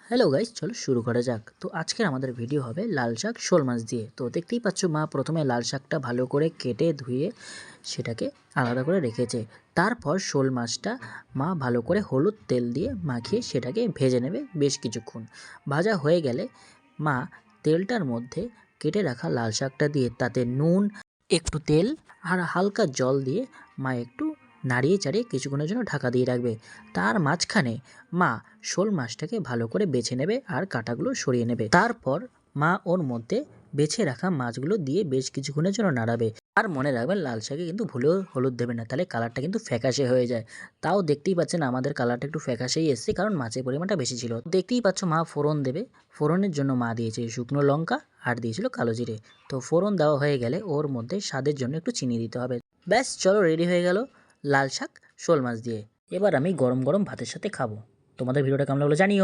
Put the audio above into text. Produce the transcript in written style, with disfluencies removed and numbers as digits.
Hello guys, চলো শুরু করা যাক। তো আজকের আমাদের ভিডিও হবে লাল শাক শোল মাছ দিয়ে। তো দেখতেই পাচ্ছ মা প্রথমে লাল শাকটা ভালো করে কেটে ধুয়ে সেটাকে আলাদা করে রেখেছে। তারপর শোল মাছটা মা ভালো করে হলুদ তেল দিয়ে মাখিয়ে সেটাকে ভেজে নেবে বেশ কিছুক্ষণ। ভাজা হয়ে গেলে মা তেলটার মধ্যে কেটে রাখা লাল শাকটা দিয়ে তাতে নুন, একটু তেল আর হালকা জল দিয়ে মা একটু নাড়িয়ে চাড়িয়ে কিছুক্ষণের জন্য ঢাকা দিয়ে রাখবে। তার মাঝখানে মা শোল মাছটাকে ভালো করে বেছে নেবে আর কাঁটাগুলো সরিয়ে নেবে। তারপর মা ওর মধ্যে বেছে রাখা মাছগুলো দিয়ে বেশ কিছুক্ষণের জন্য নাড়াবে। আর মনে রাখবেন লাল শাকে কিন্তু ভুলেও হলুদ দেবেন না, তাহলে কালারটা কিন্তু ফ্যাকাশে হয়ে যায়। তাও দেখতেই পাচ্ছেন আমাদের কালারটা একটু ফ্যাকাশেই এসছে, কারণ মাছের পরিমাণটা বেশি ছিল। দেখতেই পাচ্ছ মা ফোড়ন দেবে। ফোড়নের জন্য মা দিয়েছে শুকনো লঙ্কা আর দিয়েছিল কালো জিরে। তো ফোড়ন দেওয়া হয়ে গেলে ওর মধ্যে স্বাদের জন্য একটু চিনি দিতে হবে। ব্যাস, চলো রেডি হয়ে গেল লাল শাক শোল মাছ দিয়ে। এবার আমি গরম গরম ভাতের সাথে খাবো। তোমাদের ভিডিওটা কেমন লাগলো জানিও।